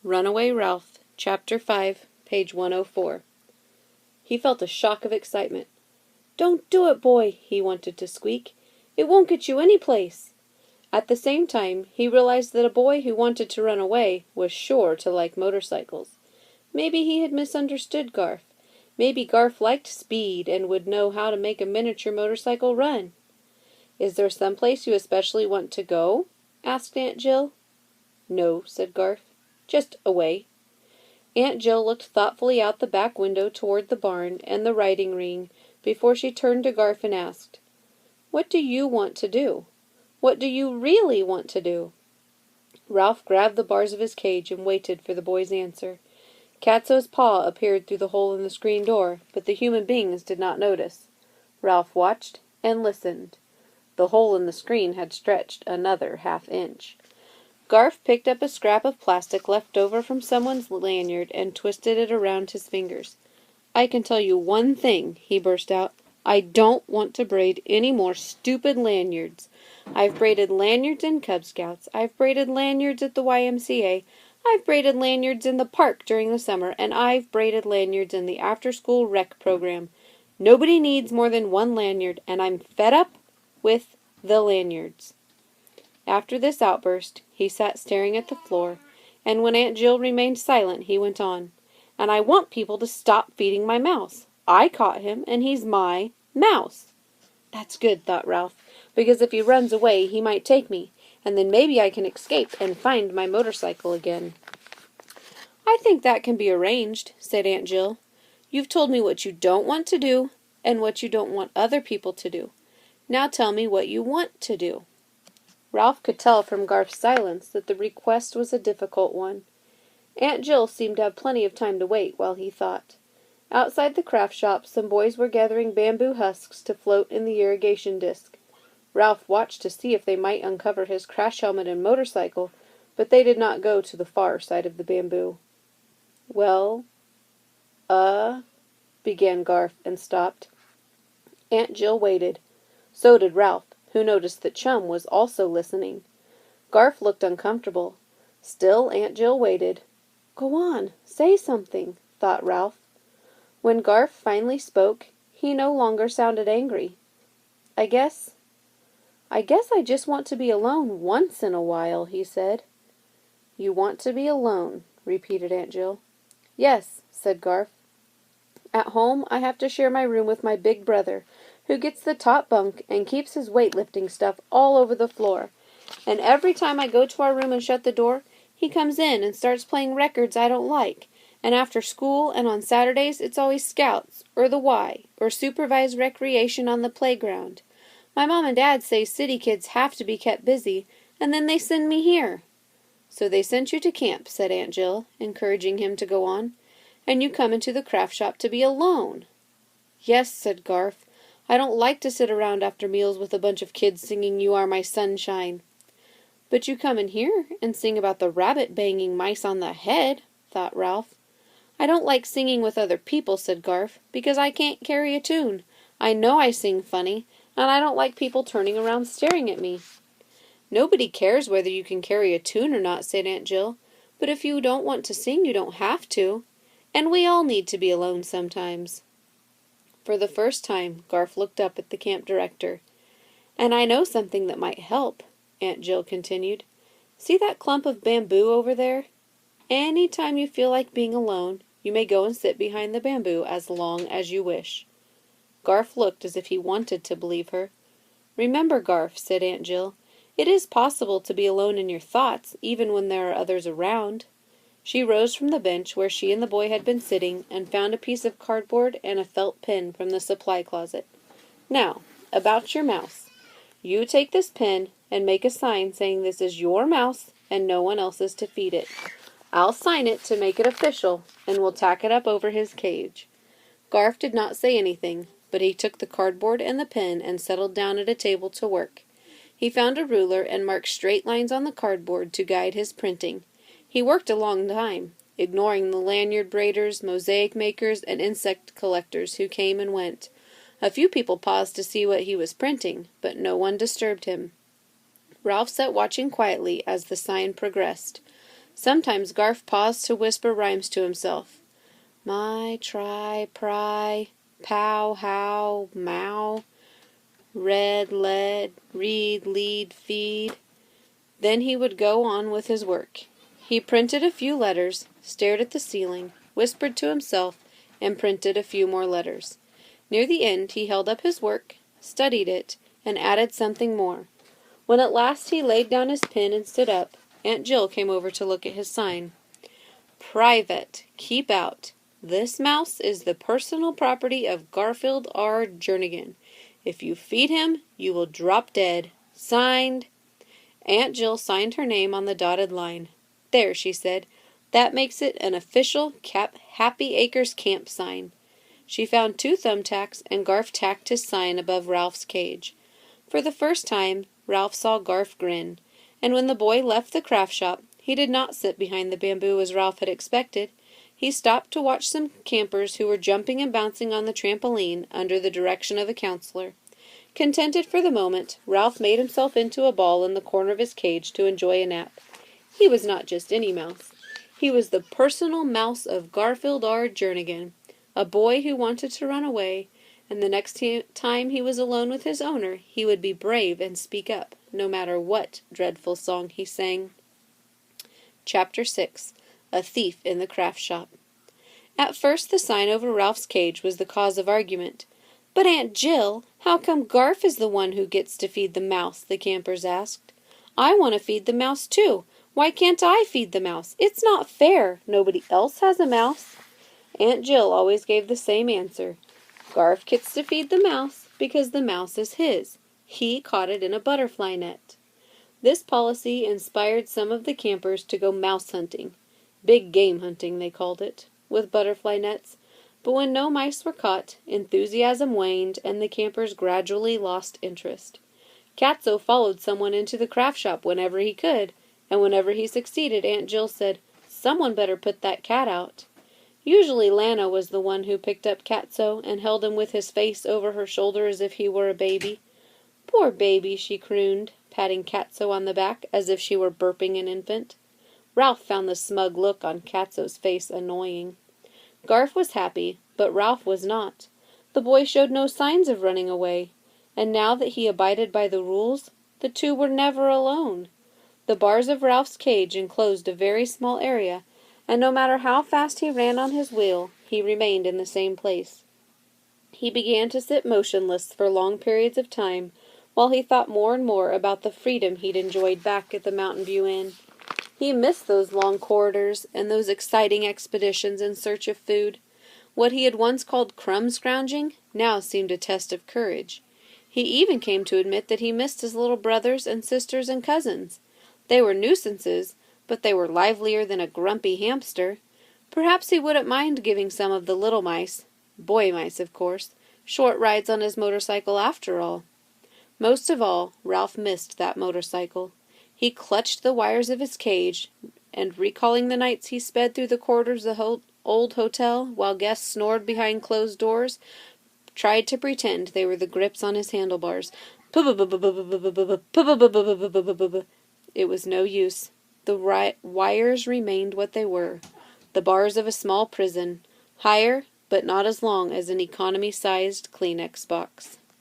Runaway Ralph, Chapter 5, page 104. He felt a shock of excitement. "Don't do it, boy," he wanted to squeak. "It won't get you any place." At the same time, he realized that a boy who wanted to run away was sure to like motorcycles. Maybe he had misunderstood Garf. Maybe Garf liked speed and would know how to make a miniature motorcycle run. "Is there some place you especially want to go?" asked Aunt Jill. "No," said Garf. "Just away." Aunt Jill looked thoughtfully out the back window toward the barn and the riding ring before she turned to Garf and asked, "What do you want to do? What do you really want to do?" Ralph grabbed the bars of his cage and waited for the boy's answer. Catso's paw appeared through the hole in the screen door, but the human beings did not notice. Ralph watched and listened. The hole in the screen had stretched another half-inch. Garf picked up a scrap of plastic left over from someone's lanyard and twisted it around his fingers. "I can tell you one thing," he burst out. "I don't want to braid any more stupid lanyards. I've braided lanyards in Cub Scouts. I've braided lanyards at the YMCA. I've braided lanyards in the park during the summer, and I've braided lanyards in the after-school rec program. Nobody needs more than one lanyard, and I'm fed up with the lanyards." After this outburst, he sat staring at the floor, and when Aunt Jill remained silent, he went on, "And I want people to stop feeding my mouse. I caught him, and he's my mouse." "That's good," thought Ralph, "because if he runs away, he might take me, and then maybe I can escape and find my motorcycle again." "I think that can be arranged," said Aunt Jill. "You've told me what you don't want to do, and what you don't want other people to do. Now tell me what you want to do." Ralph could tell from Garf's silence that the request was a difficult one. Aunt Jill seemed to have plenty of time to wait while he thought. Outside the craft shop, some boys were gathering bamboo husks to float in the irrigation disc. Ralph watched to see if they might uncover his crash helmet and motorcycle, but they did not go to the far side of the bamboo. "Well, began Garf and stopped. Aunt Jill waited. So did Ralph, who noticed that Chum was also listening. Garf looked uncomfortable. Still Aunt Jill waited. "Go on, say something," thought Ralph. When Garf finally spoke, he no longer sounded angry. I guess I just want to be alone once in a while," he said. "You want to be alone," repeated Aunt Jill. "Yes," said Garf. "At home I have to share my room with my big brother, who gets the top bunk and keeps his weightlifting stuff all over the floor. And every time I go to our room and shut the door, he comes in and starts playing records I don't like. And after school and on Saturdays, it's always Scouts, or the Y, or supervised recreation on the playground. My mom and dad say city kids have to be kept busy, and then they send me here." "So they sent you to camp," said Aunt Jill, encouraging him to go on. "And you come into the craft shop to be alone." "Yes," said Garf. "I don't like to sit around after meals with a bunch of kids singing 'You Are My Sunshine.'" "But you come in here and sing about the rabbit banging mice on the head," thought Ralph. "I don't like singing with other people," said Garf, "because I can't carry a tune. I know I sing funny, and I don't like people turning around staring at me." "Nobody cares whether you can carry a tune or not," said Aunt Jill. "But if you don't want to sing, you don't have to. And we all need to be alone sometimes." For the first time, Garf looked up at the camp director. "And I know something that might help," Aunt Jill continued. "See that clump of bamboo over there? Any time you feel like being alone, you may go and sit behind the bamboo as long as you wish." Garf looked as if he wanted to believe her. "Remember, Garf," said Aunt Jill, "it is possible to be alone in your thoughts, even when there are others around." She rose from the bench where she and the boy had been sitting and found a piece of cardboard and a felt pen from the supply closet. "Now, about your mouse. You take this pen and make a sign saying this is your mouse and no one else is to feed it. I'll sign it to make it official, and we'll tack it up over his cage." Garf did not say anything, but he took the cardboard and the pen and settled down at a table to work. He found a ruler and marked straight lines on the cardboard to guide his printing. He worked a long time, ignoring the lanyard braiders, mosaic makers, and insect collectors who came and went. A few people paused to see what he was printing, but no one disturbed him. Ralph sat watching quietly as the sign progressed. Sometimes Garf paused to whisper rhymes to himself. My, try, pry, pow, how, mow, red, lead, read, lead, feed. Then he would go on with his work. He printed a few letters, stared at the ceiling, whispered to himself, and printed a few more letters. Near the end he held up his work, studied it, and added something more. When at last he laid down his pen and stood up, Aunt Jill came over to look at his sign. Private. Keep out. This mouse is the personal property of Garfield R. Jernigan. If you feed him, you will drop dead. Signed. Aunt Jill signed her name on the dotted line. There, she said. That makes it an official Happy Acres camp sign. She found 2 thumbtacks, and Garf tacked his sign above Ralph's cage. For the first time, Ralph saw Garf grin, and when the boy left the craft shop, he did not sit behind the bamboo as Ralph had expected. He stopped to watch some campers who were jumping and bouncing on the trampoline under the direction of a counselor. Contented for the moment, Ralph made himself into a ball in the corner of his cage to enjoy a nap. He was not just any mouse. He was the personal mouse of Garfield R. Jernigan, a boy who wanted to run away, and the next time he was alone with his owner, he would be brave and speak up, no matter what dreadful song he sang. Chapter 6. A Thief in the Craft Shop. At first the sign over Ralph's cage was the cause of argument. But Aunt Jill, how come Garf is the one who gets to feed the mouse? The campers asked. I want to feed the mouse too. Why can't I feed the mouse? It's not fair. Nobody else has a mouse. Aunt Jill always gave the same answer. Garf gets to feed the mouse because the mouse is his. He caught it in a butterfly net. This policy inspired some of the campers to go mouse hunting. Big game hunting, they called it, with butterfly nets. But when no mice were caught, enthusiasm waned, and the campers gradually lost interest. Catso followed someone into the craft shop whenever he could, and whenever he succeeded, Aunt Jill said, Someone better put that cat out. Usually Lana was the one who picked up Catso and held him with his face over her shoulder as if he were a baby. Poor baby, she crooned, patting Catso on the back as if she were burping an infant. Ralph found the smug look on Catso's face annoying. Garf was happy, but Ralph was not. The boy showed no signs of running away, and now that he abided by the rules, the two were never alone. The bars of Ralph's cage enclosed a very small area, and no matter how fast he ran on his wheel, he remained in the same place. He began to sit motionless for long periods of time, while he thought more and more about the freedom he'd enjoyed back at the Mountain View Inn. He missed those long corridors and those exciting expeditions in search of food. What he had once called crumb scrounging now seemed a test of courage. He even came to admit that he missed his little brothers and sisters and cousins. They were nuisances, but they were livelier than a grumpy hamster. Perhaps he wouldn't mind giving some of the little mice, boy mice of course, short rides on his motorcycle after all. Most of all, Ralph missed that motorcycle. He clutched the wires of his cage, and recalling the nights he sped through the corridors of the old hotel, while guests snored behind closed doors, tried to pretend they were the grips on his handlebars. It was no use. The wires remained what they were, the bars of a small prison, higher but not as long as an economy-sized Kleenex box.